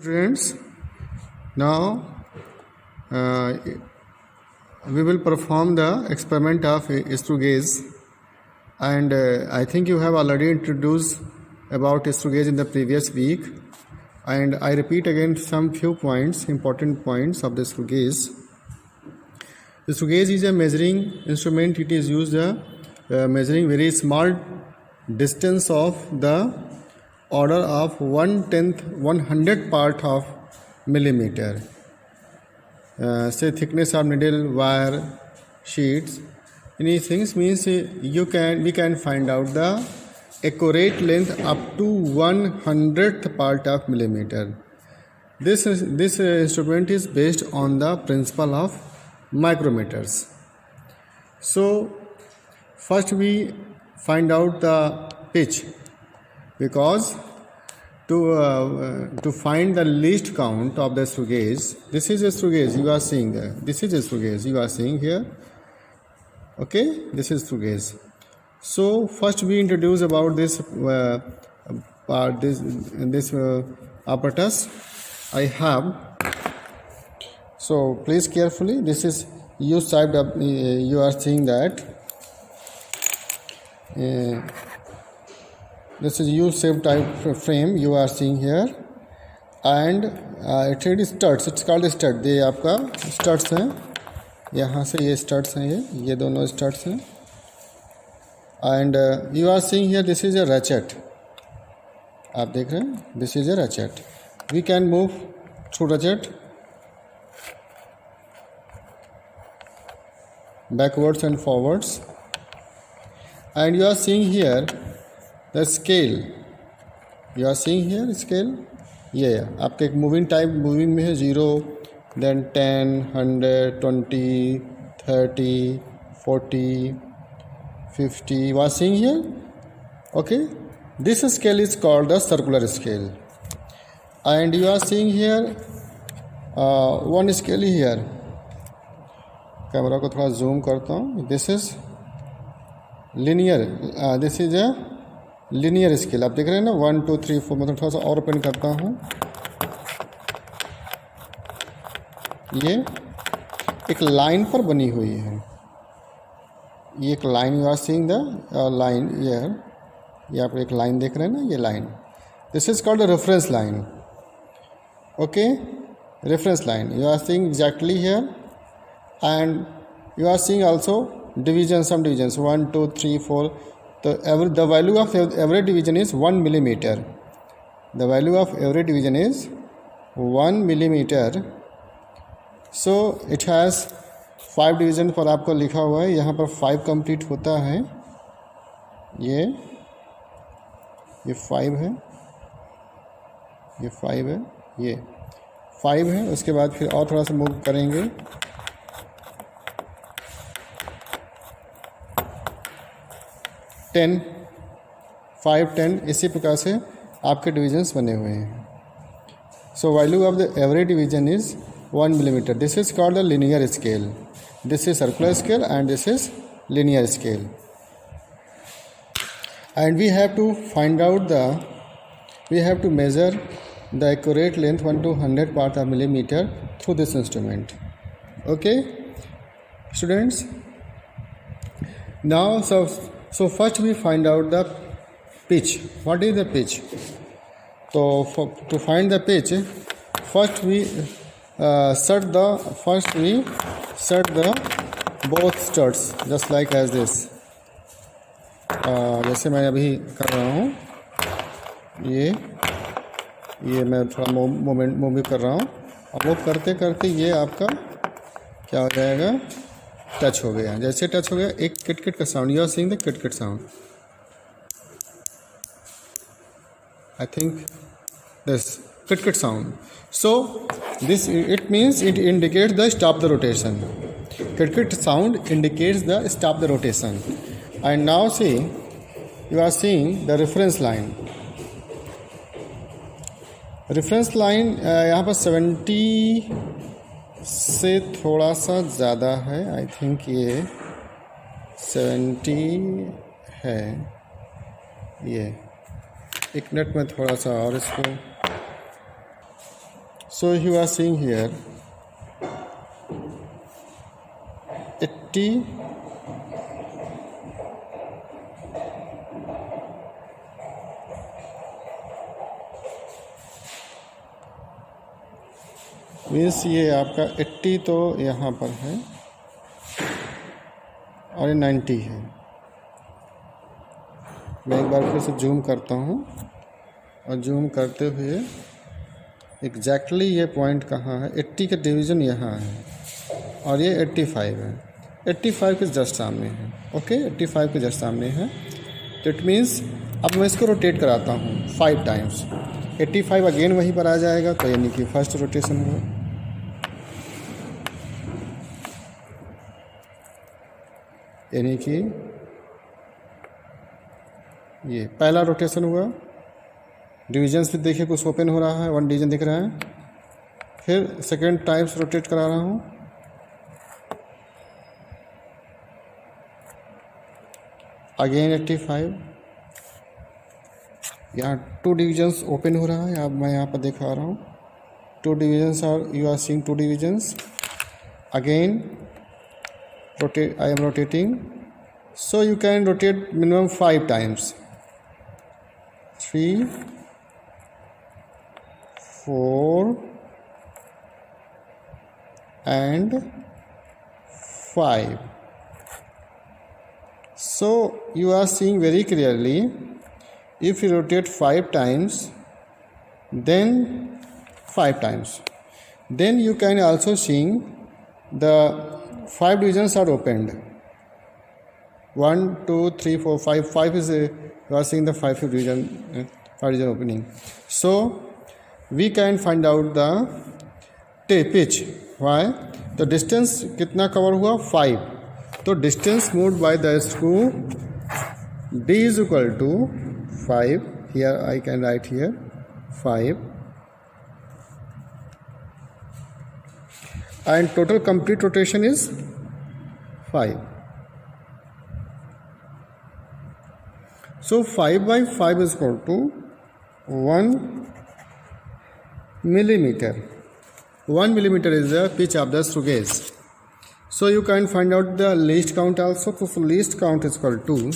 Students, now we will perform the experiment of screw gauge, and I think you have already introduced about screw gauge in the previous week, and I repeat again some few points, important points of the screw gauge. The screw gauge is a measuring instrument. It is used measuring very small distance of the order of 1/100 part of millimeter. Say thickness of needle, wire, sheets. Any things means we can find out the accurate length up to 1/100th part of millimeter. This instrument is based on the principle of micrometers. So first we find out the pitch, because to find the least count of the screw gauge, this is a screw gauge you are seeing there. This is a screw gauge you are seeing here. Okay, this is screw gauge. So first we introduce about this part, this apparatus I have. So please carefully. This is U-shaped. You are seeing that. This is U-shaped type frame you are seeing here, and it is studs. It's called stud. ये आपका studs हैं. यहाँ से ये studs हैं, ये दोनों studs हैं. And you are seeing here, this is a ratchet. आप देख रहे हैं, this is a ratchet. We can move through ratchet backwards and forwards. And you are seeing here the scale. You are seeing here scale. ये आपके एक moving में है 0, then 10, 100, 20, 30, 40, 50. You are seeing here. Okay, this scale is called the circular scale. And you are seeing here one scale here. Camera को थोड़ा zoom करता हूँ. This is linear. This is a linear scale. आप देख रहे हैं ना, 1, 2, 3, 4. मतलब थोड़ा सा और ओपन करता हूँ. ये एक लाइन पर बनी हुई है. ये एक line, you are seeing the line here. ये आप एक लाइन देख रहे हैं ना, ये line. This is called reference line. Okay, reference line you are seeing exactly here. And you are seeing also divisions, some divisions 1, 2, 3, 4. The value of every division is 1 millimeter. The value of every division is 1 millimeter. So it has 5 division पर आपको लिखा हुआ है. यहाँ पर 5 complete होता है. ये 5 है, ये 5 है, ये 5 है. उसके बाद फिर और थोड़ा सा मूव करेंगे. 10, 5, 10. इसी प्रकार से आपके डिविजन्स बने हुए हैं. So value of the every division is 1 millimeter. This is called the linear scale. This is circular scale and this is linear scale. And we have to find out we have to measure the accurate length 1/100 part of millimeter through this instrument. Okay, students. Now so first we find out the pitch. What is the pitch? So to find the pitch, first we set the both studs just like as this. जैसे मैं अभी कर रहा हूँ, ये मैं थोड़ा move कर रहा हूँ. और मूव करते करते ये आपका क्या हो जाएगा, टच हो गया. जैसे टच हो गया, एक किट का sound. You are seeing the kit sound. I think this kit sound. So this it means it indicates the stop the rotation. Kit sound indicates the stop the rotation. And now see you are seeing the reference line. Reference line यहाँ पर 70 से थोड़ा सा ज़्यादा है. I think ये 70 है. ये एक मिनट में थोड़ा सा और इसको So you are seeing here 80 means ये आपका 80 तो यहाँ पर है और ये 90 है। मैं एक बार फिर से जूम करता हूँ और जूम करते हुए एग्जैक्टली ये पॉइंट कहाँ है, 80 का डिवीज़न यहाँ है और ये 85 है। 85 के जस्ट सामने है। ओके, 85 के जस्ट सामने है। तो इट मीन्स अब मैं इसको रोटेट कराता हूँ 5 टाइम्स। 85 अगेन वहीं पर आ जाएगा, तो यानी कि फर्स्ट रोटेशन हुआ। यानी कि ये पहला रोटेशन हुआ। डिवीजन्स भी देखिए कुछ ओपन हो रहा है, 1 डिवीजन दिख रहा है। फिर सेकेंड टाइम्स रोटेट करा रहा हूँ। अगेन 85। यहाँ 2 डिविजन्स ओपन हो रहा है। अब मैं यहाँ पर दिखा रहा हूँ 2 divisions are, you are seeing 2 divisions. Again rotate, I am rotating, so you can rotate minimum 5 times, 3, 4 and 5. So you are seeing very clearly, if you rotate 5 times, then 5 times, then you can also see the 5 divisions are opened. 1, 2, 3, 4, 5. 5 is you are seeing the 5 division, 5 division opening. So we can find out the pitch. Why? The distance कितना cover हुआ? 5. तो distance moved by the screw D is equal to 5. Here I can write here 5. And total complete rotation is 5. So 5 by 5 is equal to 1 millimeter. 1 millimeter is the pitch of the screw gauge. So you can find out the least count also. So least count is equal to,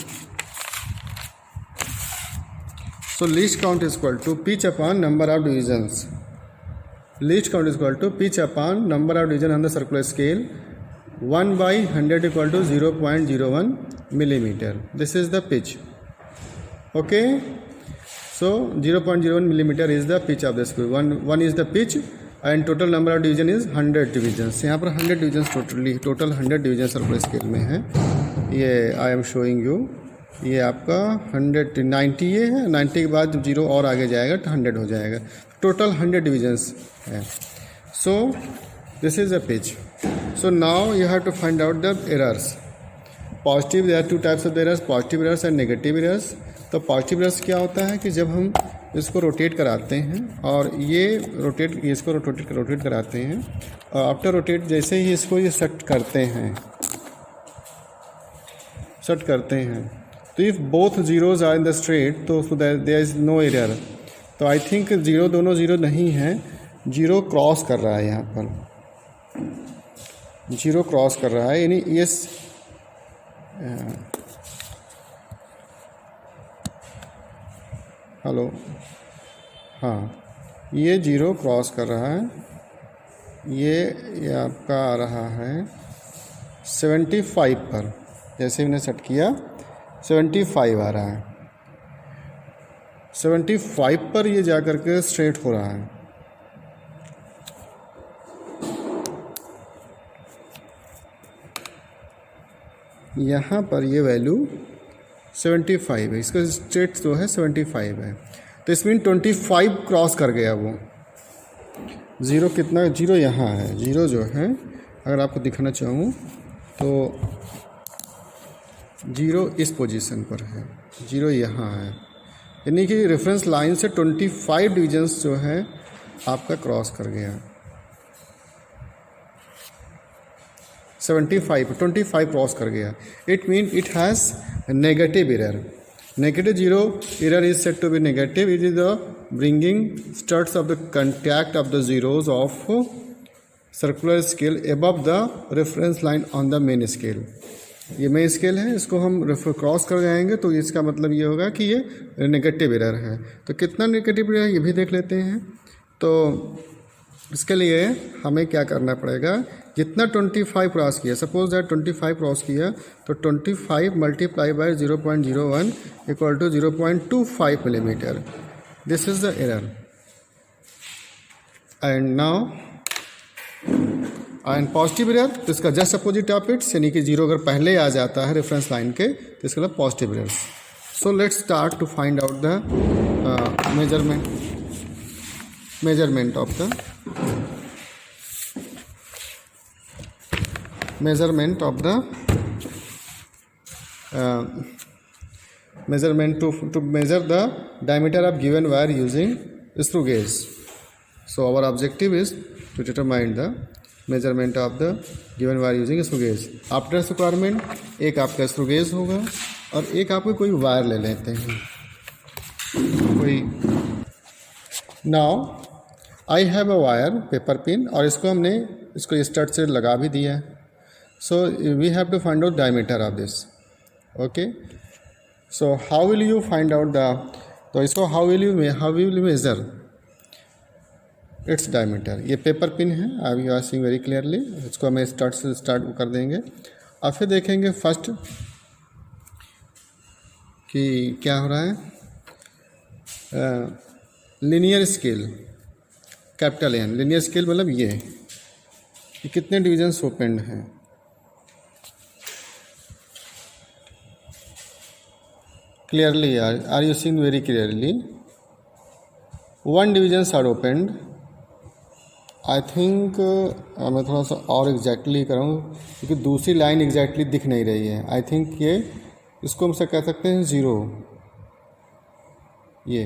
least count is equal to pitch upon number of divisions. Least count is equal to pitch upon number of division on the circular scale. 1 by 100 equal to 0.01 millimeter. This is the pitch. Okay. So 0.01 millimeter is the pitch of the screw. One is the pitch and total number of division is 100 divisions. यहाँ पर 100 divisions total 100 divisions circular scale में है। ये I am showing you. ये आपका 190 ये है। 90 के बाद जब 0 और आगे जाएगा तो 100 हो जाएगा। टोटल 100 डिविजन्स है। So this is a pitch. So now you have to find out the errors. Positive, there are 2 types of errors, positive errors and negative errors. तो पॉजिटिव errors क्या होता है कि जब हम इसको रोटेट कराते हैं और ये इसको रोटेट कराते हैं और आफ्टर रोटेट जैसे ही इसको ये सेट करते हैं तो if both zeros are in the straight तो देयर इज़ नो एरर। तो आई थिंक दोनों ज़ीरो नहीं है, जीरो क्रॉस कर रहा है। यहाँ पर जीरो क्रॉस कर रहा है, यानी ये हेलो हाँ, ये जीरो क्रॉस कर रहा है। ये आपका आ रहा है 75 पर, जैसे मैंने सेट किया 75 आ रहा है। 75 पर ये जा कर के स्ट्रेट हो रहा है। यहाँ पर ये वैल्यू 75 है, इसका स्ट्रेट जो है 75 है। तो इसमें 25 क्रॉस कर गया वो। ज़ीरो कितना, जीरो यहाँ है, जीरो जो है अगर आपको दिखाना चाहूँ तो जीरो इस पोजीशन पर है, जीरो यहाँ है, यानी कि रेफरेंस लाइन से 25 डिविजन्स जो है आपका क्रॉस कर गया। 25 क्रॉस कर गया। It mean it has negative error. Negative zero error is said to be negative. It is the bringing studs of the contact of the zeros of circular scale above the reference line on the main scale. ये main scale है, इसको हम cross कर जाएंगे तो इसका मतलब ये होगा कि ये नेगेटिव एरर है. तो कितना नेगेटिव एरर है ये भी देख लेते हैं. तो इसके लिए हमें क्या करना पड़ेगा, जितना 25 क्रॉस किया, सपोज दैट 25 क्रॉस किया तो 25 multiply by 0.01 equal to 0.25 millimetre. This is the error. And now and positive error, तो इसका जस्ट अपोजिट ऑफ इट, यानी कि जीरो अगर पहले आ जाता है रेफरेंस लाइन के तो इसका मतलब positive error. So let's start to find out the measurement of the measurement to measure the diameter of given wire using screw gauge. So our objective is to determine the measurement of the given wire using screw gauge. After requirement एक आपका screw gauge होगा और एक आपको कोई wire ले लेते हैं कोई. Now I have a wire paper pin और इसको स्टड से लगा भी दिया है. So we have to find out diameter of this. Okay. So how will you find out तो इसको how will you measure its diameter. ये पेपर पिन है, I you are seeing very clearly. इसको हमें स्टार्ट से start कर देंगे और फिर देखेंगे फर्स्ट कि क्या हो रहा है. Linear scale, capital N. Linear scale मतलब ये कितने डिवीजन्स ओपनड हैं. Clearly are you seeing very clearly. 1 divisions are opened. I think मैं थोड़ा सा और एग्जैक्टली करूँ क्योंकि दूसरी लाइन एग्जैक्टली दिख नहीं रही है. आई थिंक ये इसको हम से कह सकते हैं 0, ये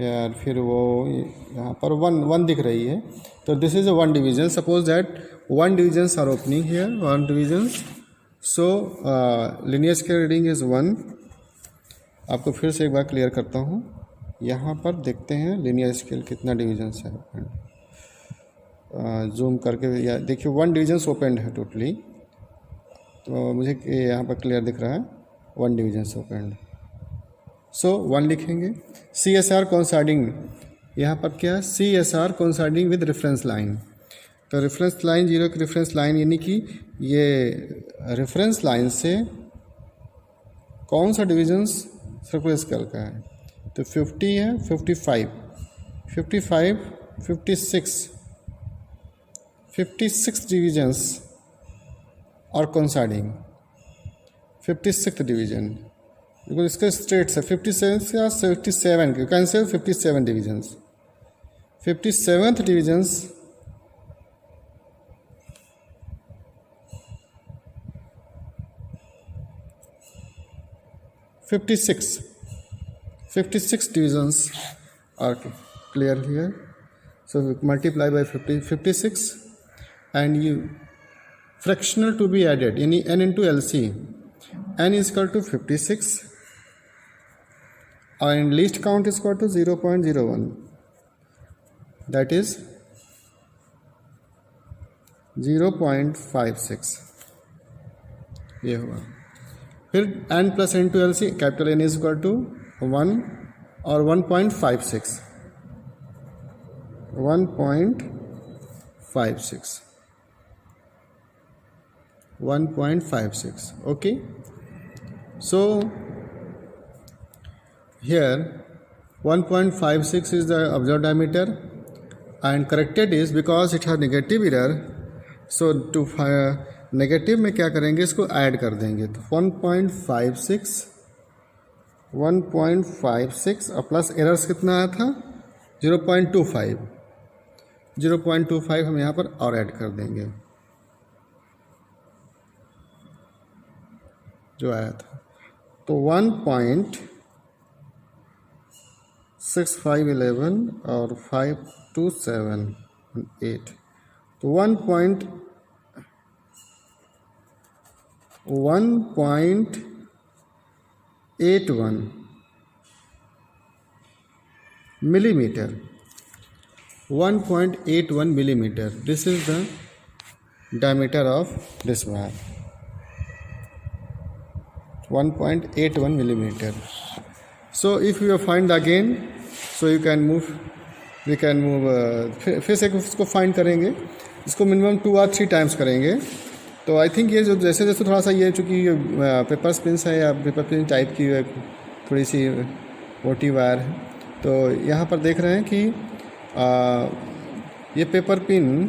यार फिर वो यहाँ पर 1 दिख रही है. तो this is a 1 division. Suppose that 1 divisions are opening here, 1 divisions. So linear scale reading is 1. आपको फिर से एक बार क्लियर करता हूँ. यहाँ पर देखते हैं लीनियर स्केल कितना डिवीजन्स है. जूम करके या देखिए 1 डिवीजन्स ओपनड है टोटली. तो मुझे यहाँ पर क्लियर दिख रहा है 1 डिवीजन्स ओपनड. सो 1 लिखेंगे. CSR कोइंसाइडिंग, यहाँ पर क्या है, CSR coinciding with reference line. तो रेफरेंस लाइन, जीरो की रेफरेंस लाइन यानी कि ये रेफरेंस लाइन से कौन सा डिवीजन्स सर्कुलर स्केल का है. तो 50 है, 55, 56 डिवीजन्स और कोइंसाइडिंग. 56th डिवीजन बिकॉज इसका स्ट्रेट है 57 या 57, you can say 57 divisions. 57th divisions 56 divisions are clear here. So we multiply by 56 and you fractional to be added in n into LC. N is equal to 56 and least count is equal to 0.01. That is 0.56. ये हुआ. फिर n plus n to L C, capital N is equal to 1 और 1.56. 1.56. Okay. So here 1.56 is the observed diameter and corrected is because it has negative error. So to negative में क्या करेंगे, इसको add कर देंगे. तो 1.56 और प्लस एरर्स कितना आया था 0.25 हम यहाँ पर और ऐड कर देंगे जो आया था. तो 1.6511 और 527.8. तो 1.6511 1.81 millimeter. 1.81 millimeter. This is the diameter of this wire. 1.81 millimeter. So if you find again, so you can move. We can move. फिर से इसको फाइंड करेंगे, इसको मिनिमम 2 or 3 टाइम्स करेंगे. तो आई थिंक ये जो जैसे जैसे थोड़ा सा ये चूँकि पेपर स्पिन्स है या पेपर पिन टाइप की थोड़ी सी मोटी वायर है, तो यहाँ पर देख रहे हैं कि ये पेपर पिन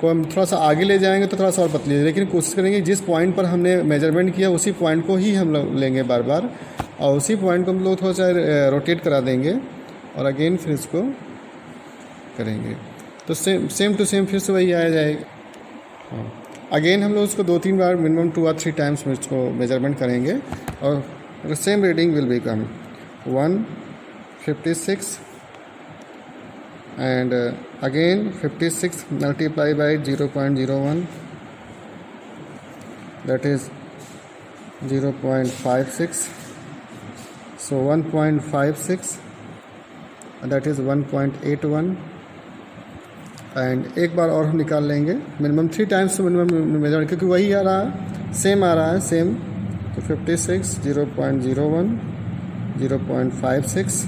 को हम थोड़ा सा आगे ले जाएंगे तो थोड़ा सा और पतली है, लेकिन कोशिश करेंगे जिस पॉइंट पर हमने मेजरमेंट किया उसी पॉइंट को ही हम लोग लेंगे बार बार, और उसी पॉइंट को हम लोग थोड़ा सा रोटेट करा देंगे और अगेन फिर इसको करेंगे. तो सेम टू सेम फिर से वही आ जाएगा. हाँ, अगेन हम लोग उसको 2-3 बार मिनिमम 2 or 3 टाइम्स में इसको मेजरमेंट करेंगे और same reading will become 156 and again 56 multiplied by 0.01, that is 0.56. So 1.56, that is 1.81. And एक बार और हम निकाल लेंगे मिनिमम 3 टाइम्स मिनिमम मेजर, क्योंकि वही आ रहा है, सेम आ रहा है सेम. तो 56, 0.01, 0.56,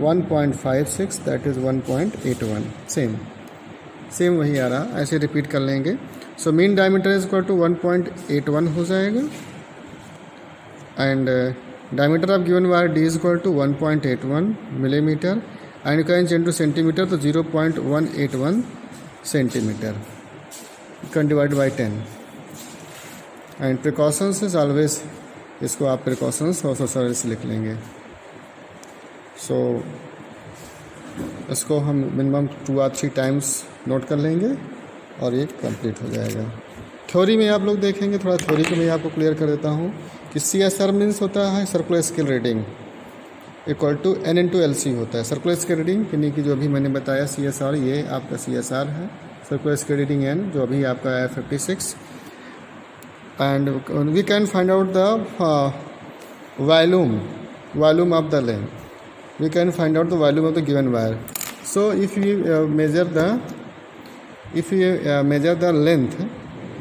1.56, दैट इज़ 1.81. सेम वही आ रहा, ऐसे रिपीट कर लेंगे. So mean diameter is equal to 1.81 हो जाएगा and diameter of given wire D is equal to 1.81 millimetre and you can change to centimeter, तो 0.181 centimeter. You can divide by 10. And precautions is always, इसको आप precautions और service लिख लेंगे. So इसको हम मिनिमम 2 or 3 टाइम्स नोट कर लेंगे और ये कंप्लीट हो जाएगा. थ्योरी में आप लोग देखेंगे, थोड़ा थ्योरी को मैं आपको क्लियर कर देता हूँ कि CSR मीन्स होता है circular scale reading equal to N into LC होता है. सर्कुलर स्केल रीडिंग यानी कि जो अभी मैंने बताया CSR, ये आपका CSR है, सर्कुलर स्केल रीडिंग N, जो अभी आपका है 56. And we can find out the volume of the length. We can find out the volume of the given wire. So if you measure the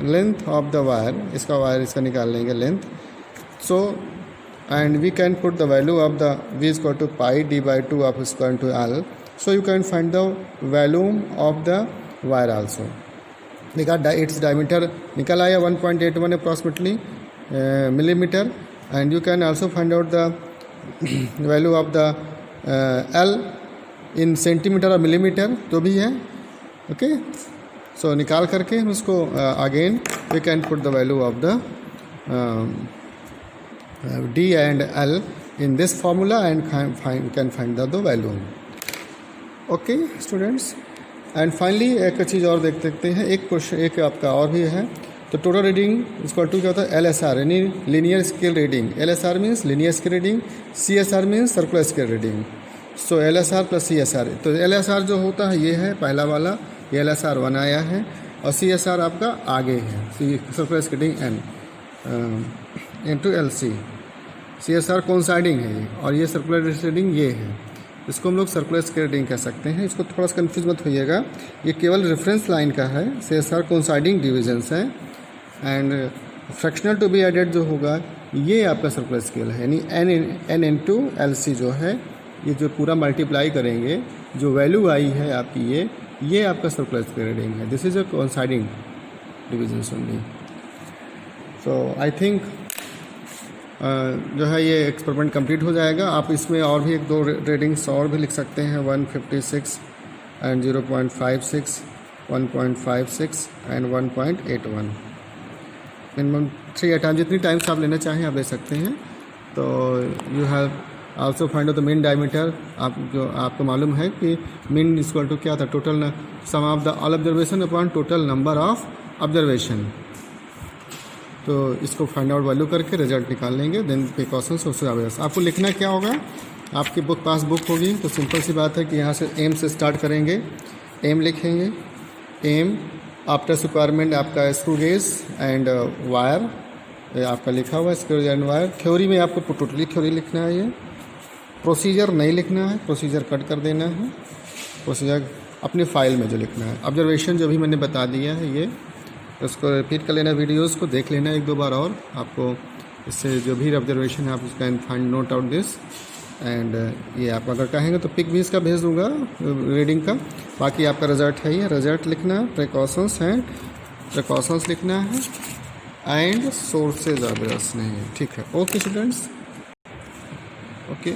length of the wire, इसका wire इसका निकाल लेंगे length. So and we can put the value of the V is equal to pi d by 2 of square into L. So you can find the volume of the wire also. Because its diameter निकल आया 1.81 approximately millimeter, and you can also find out the value of the L in centimeter or millimeter, तो भी है. Okay, so निकाल करके हम उसको again we can put the value of the D and L in this formula and can find the value. Okay students, and finally एक चीज़ और देख सकते हैं, एक क्वेश्चन एक आपका और भी है. तो टोटल रीडिंग इसको टू क्या होता है, LSR यानी linear scale reading. LSR means linear scale reading, CSR means circular scale reading. So LSR plus CSR. तो LSR जो होता है ये है पहला वाला, ये LSR 1 आया है, और CSR आपका आगे है, circular scale reading N into LC. CSR coinciding है ये, और ये सर्कुलर रीडिंग ये है. इसको हम लोग सर्कुलर स्केल रीडिंग कह सकते हैं. इसको थोड़ा सा कन्फ्यूज मत होइएगा, ये केवल रेफरेंस लाइन का है. CSR कोइंसाइडिंग डिविजन्स है and fractional to be added जो होगा ये आपका सर्कुलर स्केल है, यानी N इंटू LC जो है, ये जो पूरा मल्टीप्लाई करेंगे जो वैल्यू आई है आपकी ये आपका सर्कुलर स्केल रीडिंग है. This is a coinciding divisions only. So I think जो है ये एक्सपेरिमेंट कंप्लीट हो जाएगा. आप इसमें और भी 1-2 रीडिंग्स और भी लिख सकते हैं, 156 एंड 0.56, 1.56 एंड 1.81. मिनिमम 3 टाइम, जितनी टाइम्स आप लेना चाहें आप ले सकते हैं. तो you have also find out the mean diameter. आप जो आपको मालूम है कि मीन इक्वल टू क्या था, total sum of the all observation upon total number of observation. तो इसको फाइंड आउट वैल्यू करके रिजल्ट निकाल लेंगे. देन प्रिकॉशंस उससे अवेयर्स. आपको लिखना क्या होगा, आपकी पास बुक होगी तो सिंपल सी बात है कि यहाँ से एम से स्टार्ट करेंगे. एम लिखेंगे, एम आफ्टर रिक्वायरमेंट आपका स्क्रू गेज एंड वायर ये आपका लिखा हुआ है स्क्वेयर एंड वायर। थ्योरी में आपको टोटली थ्योरी लिखना है, ये प्रोसीजर नहीं लिखना है, प्रोसीजर कट कर देना है, प्रोसीजर अपनी फाइल में जो लिखना है। ऑब्जर्वेशन जो भी मैंने बता दिया है ये, उसको रिपीट कर लेना, वीडियोस को देख लेना एक दो बार और आपको इससे जो भी ऑब्जर्वेशन है आप उसका find note out this. And ये आप अगर कहेंगे तो पिक भी इसका भेज दूंगा रीडिंग का। बाकी आपका रिजल्ट है, ये रिजल्ट लिखना है, प्रिकॉशंस लिखना है एंड सोर्सेज ऑफ एरर्स नहीं है। ठीक है, ओके स्टूडेंट्स, ओके।